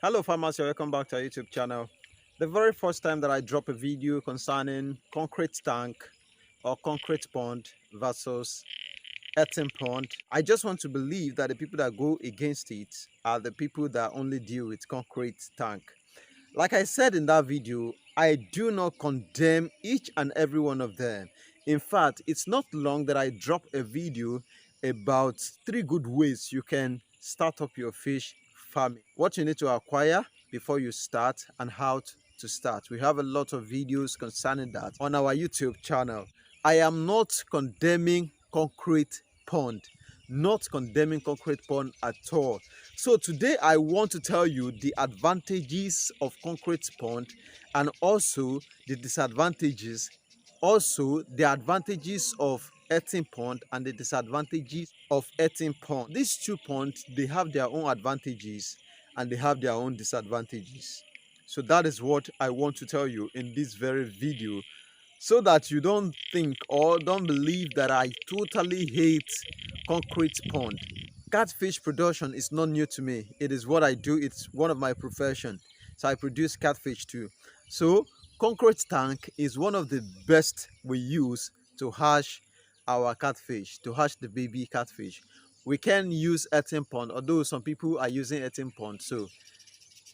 Hello farmers, you're welcome back to our YouTube channel. The very first time that I drop a video concerning concrete tank or concrete pond versus earthen pond, I just want to believe that the people that go against it are the people that only deal with concrete tank. Like I said in that video, I do not condemn each and every one of them. In fact, it's not long that I dropped a video about 3 good ways you can start up your fish farming. What you need to acquire before you start and how to start. We have a lot of videos concerning that on our YouTube channel. I am not condemning concrete pond. Not condemning concrete pond at all. So today I want to tell you the advantages of concrete pond and also the disadvantages, also the advantages of earthen pond and the disadvantages of earthen pond. These two ponds, they have their own advantages and they have their own disadvantages. So that is what I want to tell you in this very video, so that you don't think or don't believe that I totally hate concrete pond. Catfish production is not new to me. It is what I do. It's one of my profession. So I produce catfish too. So concrete tank is one of the best we use to hatch our catfish, to hatch the baby catfish. We can use earthen pond, although some people are using earthen pond. So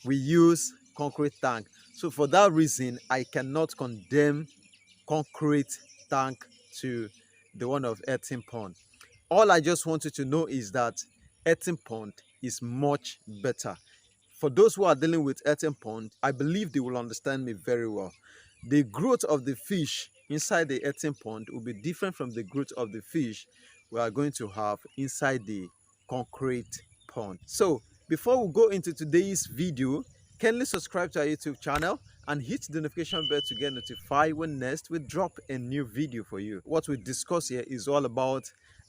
we use concrete tank. So for that reason, I cannot condemn concrete tank to the one of earthen pond. All I just want you to know is that earthen pond is much better. For those who are dealing with earthen pond, I believe they will understand me very well. The growth of the fish inside the earthen pond will be different from the growth of the fish we are going to have inside the concrete pond. So before we go into today's video, kindly subscribe to our YouTube channel and hit the notification bell to get notified when next we drop a new video for you. What we discuss here is all about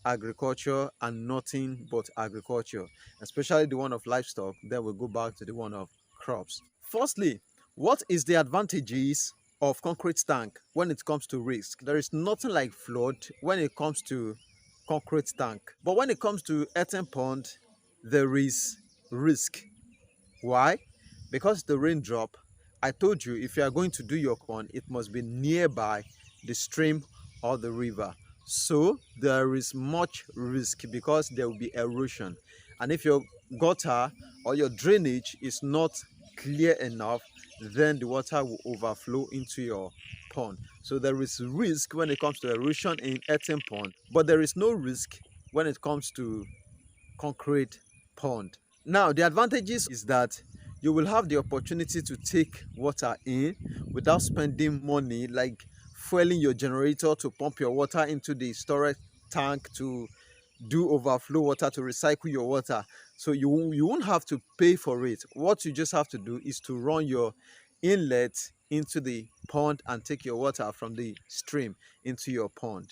agriculture and nothing but agriculture, especially the one of livestock. Then we'll go back to the one of crops. Firstly, what is the advantages of concrete tank when it comes to risk? There is nothing like flood when it comes to concrete tank, but when it comes to earthen pond, there is risk. Why? Because the raindrop, I told you, if you are going to do your pond, it must be nearby the stream or the river. So there is much risk because there will be erosion. And if your gutter or your drainage is not clear enough, then the water will overflow into your pond. So there is risk when it comes to erosion in earthen pond, but there is no risk when it comes to concrete pond. Now, the advantages is that you will have the opportunity to take water in without spending money like fueling your generator to pump your water into the storage tank, to do overflow water, to recycle your water. So you won't have to pay for it. What you just have to do is to run your inlet into the pond and take your water from the stream into your pond.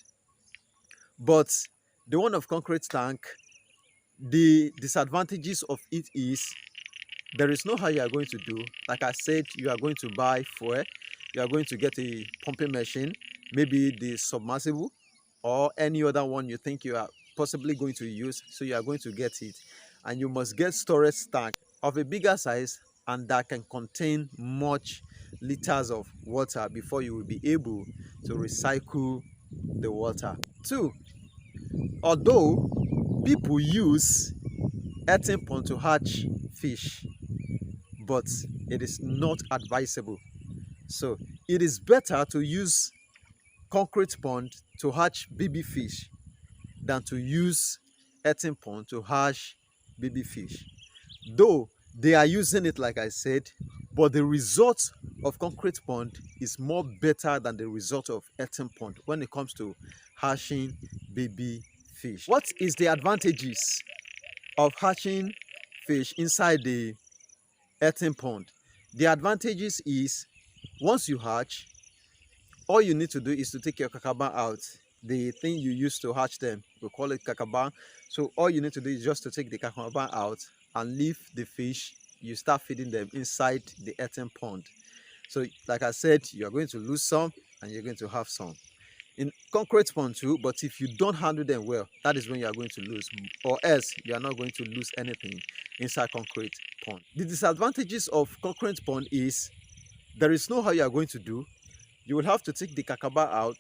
But the one of concrete tank, the disadvantages of it is there is no how you are going to do. Like I said, you are going to buy fuel, you are going to get a pumping machine, maybe the submersible or any other one you think you are possibly going to use. So you are going to get it, and you must get storage tank of a bigger size and that can contain much liters of water before you will be able to recycle the water. Two, although people use earthen pond to hatch fish, but it is not advisable. So it is better to use concrete pond to hatch baby fish than to use earthen pond to hatch baby fish. Though they are using it like I said, but the result of concrete pond is more better than the result of earthen pond when it comes to hatching baby fish. What is the advantages of hatching fish inside the earthen pond? The advantages is once you hatch, all you need to do is to take your kakaban out. The thing you use to hatch them, we call it kakaban. So all you need to do is just to take the kakaban out and leave the fish. You start feeding them inside the earthen pond. So like I said, you're going to lose some and you're going to have some in concrete pond too. But if you don't handle them well, that is when you are going to lose, or else you are not going to lose anything inside concrete pond. The disadvantages of concrete pond is there is no how you are going to do. You will have to take the kakaba out.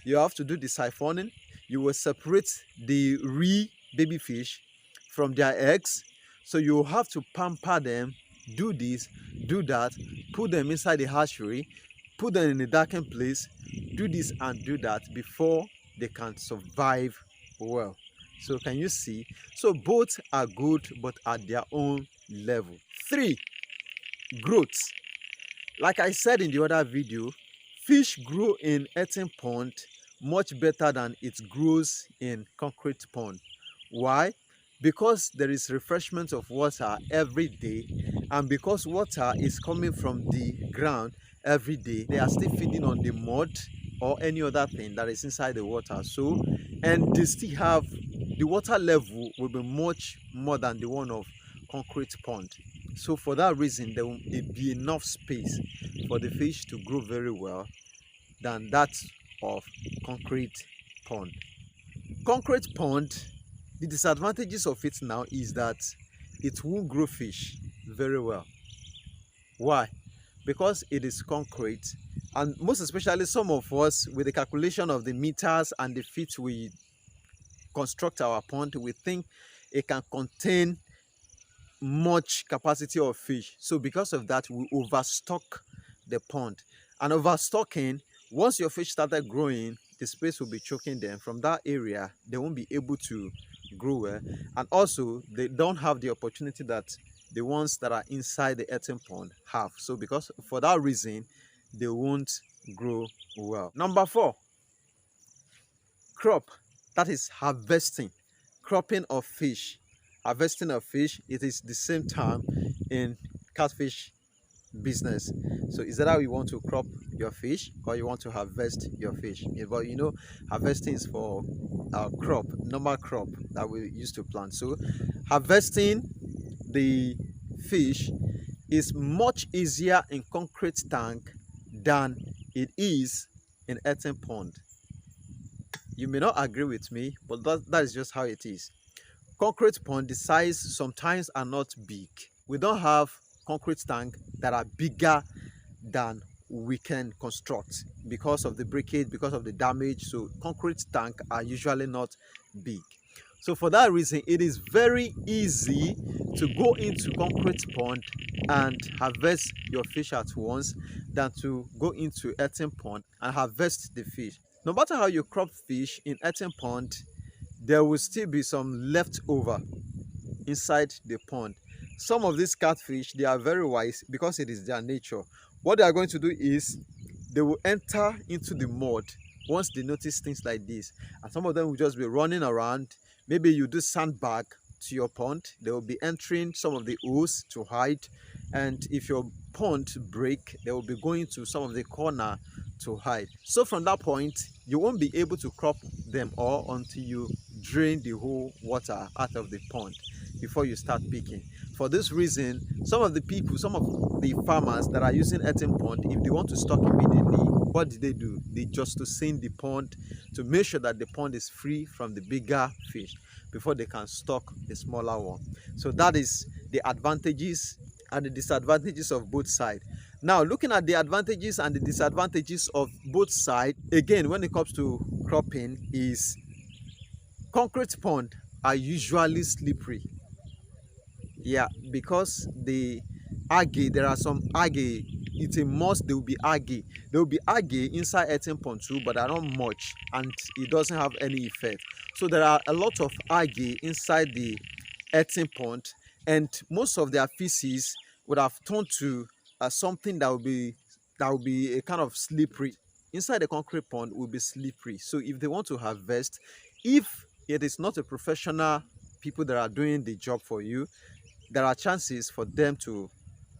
You have to do the siphoning. You will separate the baby fish from their eggs. So you will have to pamper them, do this, do that, put them inside the hatchery, put them in a darkened place, do this and do that before they can survive well. So can you see? So both are good, but at their own level. 3, growth. Like I said in the other video, fish grow in earthen pond much better than it grows in concrete pond. Why? Because there is refreshment of water every day, and because water is coming from the ground every day, they are still feeding on the mud or any other thing that is inside the water. So, and they still have, the water level will be much more than the one of concrete pond. So for that reason, there will be enough space for the fish to grow very well than that of concrete pond. Concrete pond, the disadvantages of it now is that it won't grow fish very well. Why? Because it is concrete, and most especially some of us, with the calculation of the meters and the feet we construct our pond, we think it can contain much capacity of fish. So because of that, we overstock the pond. And overstocking, once your fish started growing, the space will be choking them. From that area, they won't be able to grow well, and also they don't have the opportunity that the ones that are inside the earthen pond have. So because for that reason, they won't grow well. Number 4, crop, that is harvesting, cropping of fish. Harvesting of fish, it is the same term in catfish business. So is that how you want to crop your fish or you want to harvest your fish? But you know, harvesting is for crop, normal crop that we used to plant. So harvesting the fish is much easier in concrete tank than it is in earthen pond. You may not agree with me, but that is just how it is. Concrete pond, the size sometimes are not big. We don't have concrete tank that are bigger than we can construct because of the breakage, because of the damage. So concrete tank are usually not big. So for that reason, it is very easy to go into concrete pond and harvest your fish at once than to go into earthen pond and harvest the fish. No matter how you crop fish in earthen pond, there will still be some leftover inside the pond. Some of these catfish, they are very wise because it is their nature. What they are going to do is they will enter into the mud once they notice things like this, and some of them will just be running around. Maybe you do sandbag to your pond, they will be entering some of the holes to hide, and if your pond break, they will be going to some of the corner to hide. So from that point, you won't be able to crop them all until you drain the whole water out of the pond before you start picking. For this reason, some of the people, some of the farmers that are using earthen pond, if they want to stock immediately, what do? They just to seam the pond to make sure that the pond is free from the bigger fish before they can stock the smaller one. So that is the advantages and the disadvantages of both sides. Now, looking at the advantages and the disadvantages of both sides, again, when it comes to cropping, is concrete pond are usually slippery. Yeah, because the algae, there are some algae, it's a must, there will be algae. There will be algae inside earthen pond too, but are not much, and it doesn't have any effect. So there are a lot of algae inside the earthen pond, and most of their feces would have turned to something that will be a kind of slippery. Inside the concrete pond will be slippery. So if they want to harvest, if it is not a professional people that are doing the job for you, there are chances for them to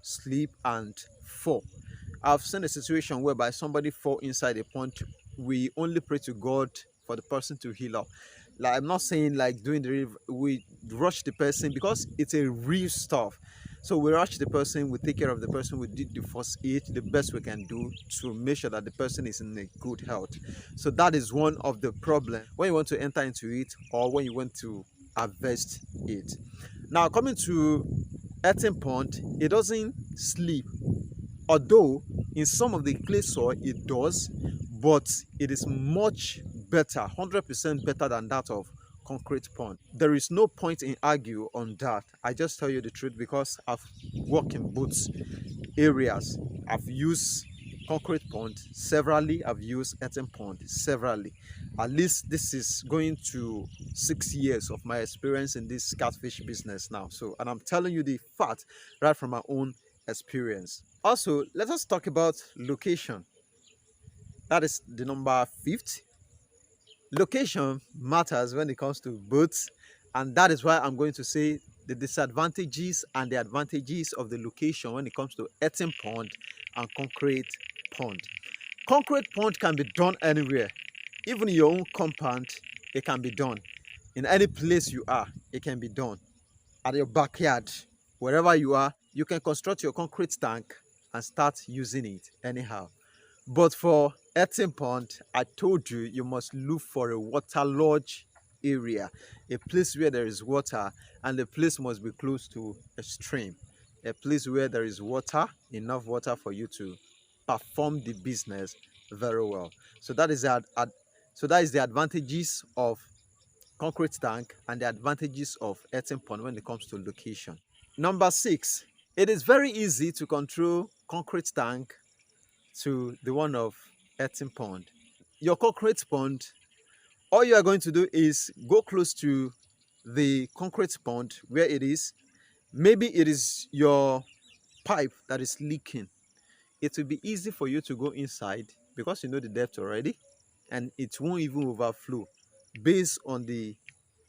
slip and fall. I've seen a situation whereby somebody fall inside a pond. We only pray to God for the person to heal up. Like, I'm not saying like doing we rush the person because it's a real stuff. So we rush the person, we take care of the person, we did the first aid, the best we can do to make sure that the person is in a good health. So that is one of the problems when you want to enter into it or when you want to harvest it. Now, coming to earthen pond, it doesn't sleep. Although in some of the clay soil it does, but it is much better, 100% better than that of concrete pond. There is no point in argue on that. I just tell you the truth because I've worked in both areas. I've used concrete pond severally, I've used earthen pond severally. At least this is going to 6 years of my experience in this catfish business now. So, and I'm telling you the fact right from my own experience. Also, let us talk about location. That is the number 5th. Location matters when it comes to boats, and that is why I'm going to say the disadvantages and the advantages of the location when it comes to earthen pond and concrete pond. Concrete pond can be done anywhere, even in your own compound. It can be done in any place you are. It can be done at your backyard, wherever you are. You can construct your concrete tank and start using it anyhow. But for earthen pond, I told you, you must look for a waterlogged area, a place where there is water, and the place must be close to a stream, a place where there is water, enough water for you to perform the business very well. So that is the advantages of concrete tank and the advantages of earthen pond when it comes to location. Number 6, it is very easy to control concrete tank to the one of earthen pond. Your concrete pond, all you are going to do is go close to the concrete pond where it is. Maybe it is your pipe that is leaking. It will be easy for you to go inside because you know the depth already, and it won't even overflow based on the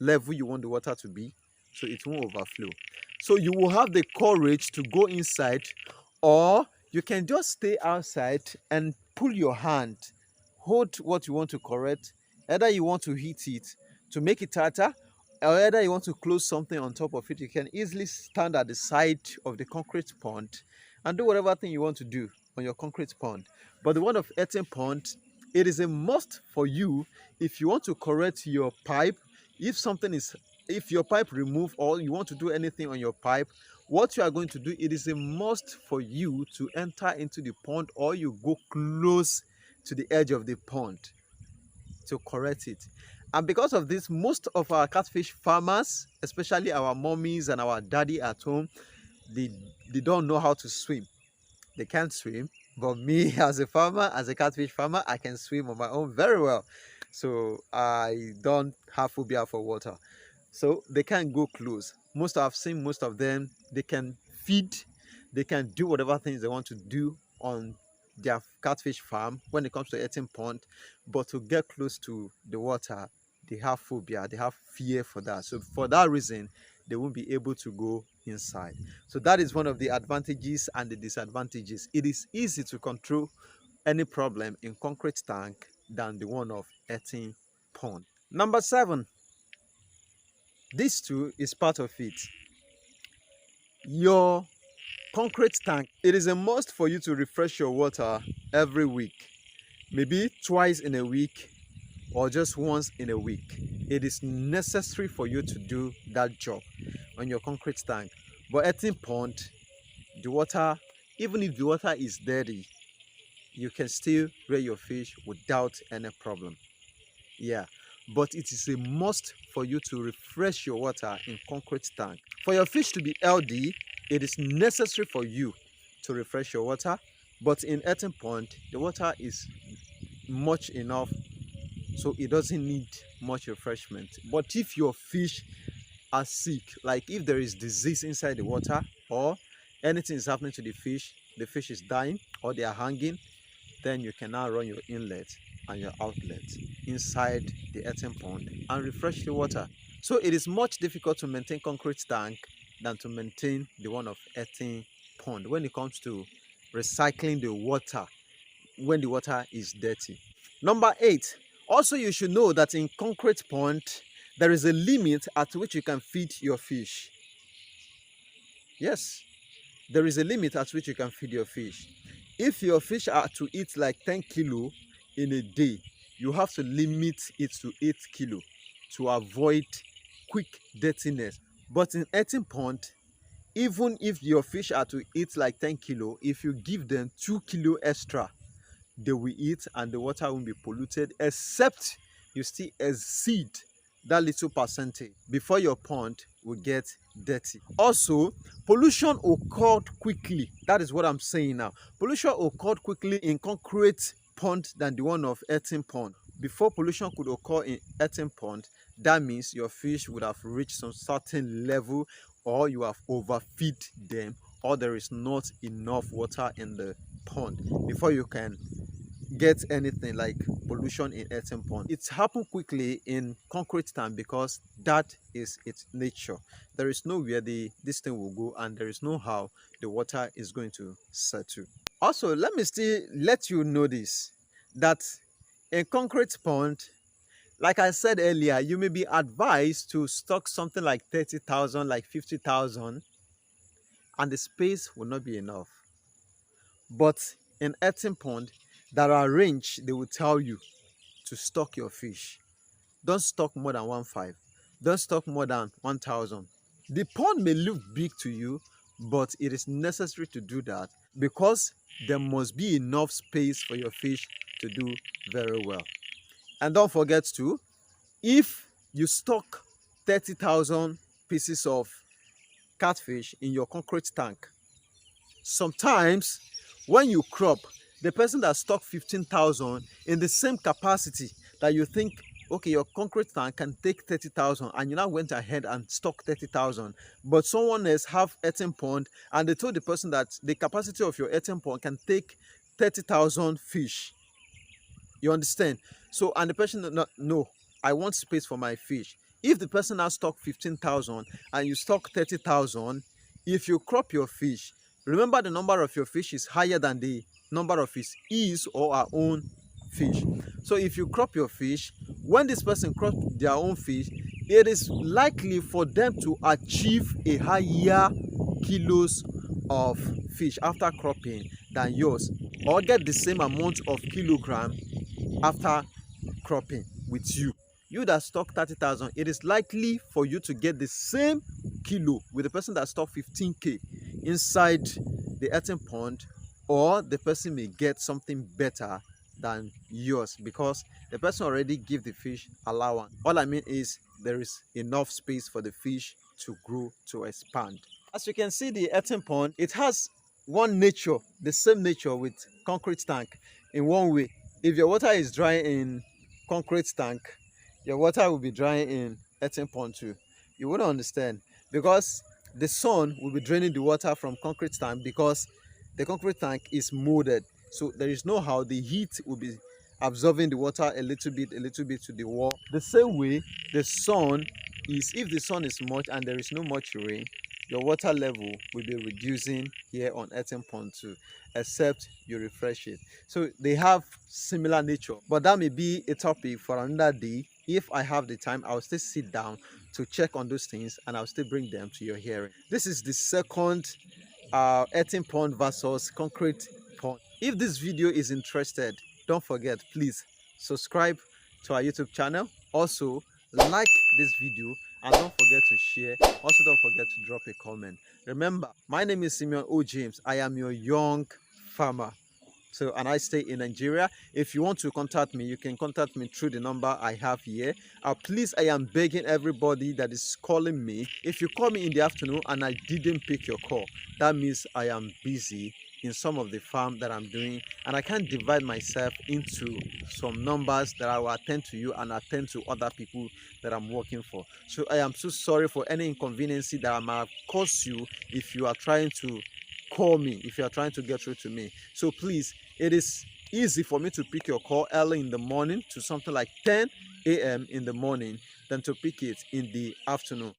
level you want the water to be, so it won't overflow. So you will have the courage to go inside, or you can just stay outside and pull your hand, hold what you want to correct. Either you want to heat it to make it tighter, or either you want to close something on top of it. You can easily stand at the side of the concrete pond and do whatever thing you want to do on your concrete pond. But the one of earthen pond, it is a must for you if you want to correct your pipe. If your pipe remove, or you want to do anything on your pipe, what you are going to do, it is a must for you to enter into the pond, or you go close to the edge of the pond to correct it. And because of this, most of our catfish farmers, especially our mommies and our daddy at home, they don't know how to swim. They can't swim. But me as a farmer, as a catfish farmer, I can swim on my own very well. So I don't have phobia for water. So they can go close. I've seen most of them, they can feed, they can do whatever things they want to do on their catfish farm when it comes to earthen pond. But to get close to the water, they have phobia, they have fear for that. So for that reason, they won't be able to go inside. So that is one of the advantages and the disadvantages. It is easy to control any problem in concrete tank than the one of earthen pond. Number 7, this too is part of it. Your concrete tank, it is a must for you to refresh your water every week, maybe twice in a week or just once in a week. It is necessary for you to do that job on your concrete tank. But earthen pond, the water, even if the water is dirty, you can still rear your fish without any problem. Yeah, but it is a must for you to refresh your water in concrete tank. For your fish to be healthy, it is necessary for you to refresh your water. But in earthen pond, the water is much enough, so it doesn't need much refreshment. But if your fish are sick, like if there is disease inside the water, or anything is happening to the fish is dying, or they are hanging, then you can now run your inlet and your outlet inside the earthen pond and refresh the water. So it is much difficult to maintain concrete tank than to maintain the one of earthen pond when it comes to recycling the water when the water is dirty. Number 8, also you should know that in concrete pond, there is a limit at which you can feed your fish. Yes, there is a limit at which you can feed your fish. If your fish are to eat like 10 kilo in a day, you have to limit it to 8 kilo to avoid quick dirtiness. But in earthen pond, Even if your fish are to eat like 10 kilo, if you give them 2 kilo extra, they will eat and the water won't be polluted, except you still exceed that little percentage before your pond will get dirty. Also, pollution occurred quickly. That is what I'm saying now. Pollution occurred quickly in concrete pond than the one of earthen pond. Before pollution could occur in earthen pond, that means your fish would have reached some certain level, or you have overfeed them, or there is not enough water in the pond before you can get anything like pollution in earthen pond. It's happened quickly in concrete tank because that is its nature. There is nowhere this thing will go, and there is no how the water is going to settle. Also, let me still let you know this, that in concrete pond, like I said earlier, you may be advised to stock something like 30,000, like 50,000, and the space will not be enough. But in earthen pond, there are range they will tell you to stock your fish. Don't stock more than 1.5. Don't stock more than 1,000. The pond may look big to you, but it is necessary to do that because there must be enough space for your fish to do very well. And don't forget to, if you stock 30,000 pieces of catfish in your concrete tank, sometimes when you crop, the person that stock 15,000 in the same capacity that you think, okay, your concrete tank can take 30,000, and you now went ahead and stock 30,000, but someone else have earthen pond and they told the person that the capacity of your earthen pond can take 30,000 fish. You understand? So, and the person not, no, I want space for my fish. If the person has stock 15,000 and you stock 30,000, if you crop your fish, remember the number of your fish is higher than the number of his or her own fish. So if you crop your fish, when this person crops their own fish, it is likely for them to achieve a higher kilos of fish after cropping than yours, or get the same amount of kilogram after cropping with you. You that stock 30,000, it is likely for you to get the same kilo with the person that stock 15k inside the earthen pond, or the person may get something better than yours because the person already give the fish allowance. All I mean is there is enough space for the fish to grow, to expand. As you can see, the earthen pond, it has one nature, the same nature with concrete tank in one way. If your water is dry in concrete tank, your water will be dry in earthen pond too. You wouldn't understand because the sun will be draining the water from concrete tank because the concrete tank is molded. So there is no how the heat will be absorbing the water a little bit to the wall. The same way the sun is, if the sun is much and there is no much rain, your water level will be reducing here on earthen pond too, except you refresh it. So they have similar nature, but that may be a topic for another day. If I have the time, I'll still sit down to check on those things and I'll still bring them to your hearing. This is the second earthen pond versus concrete pond. If this video is interested, don't forget, please subscribe to our YouTube channel. Also, like this video and don't forget to share. Also, don't forget to drop a comment. Remember, my name is Simeon O. James. I am your young farmer. So, and I stay in Nigeria. If you want to contact me, you can contact me through the number I have here. Please, I am begging everybody that is calling me. If you call me in the afternoon and I didn't pick your call, that means I am busy in some of the farm that I'm doing, and I can't divide myself into some numbers that I will attend to you and attend to other people that I'm working for. So I am so sorry for any inconvenience that I might have caused you if you are trying to call me, if you are trying to get through to me. So please, it is easy for me to pick your call early in the morning to something like 10 a.m. in the morning than to pick it in the afternoon.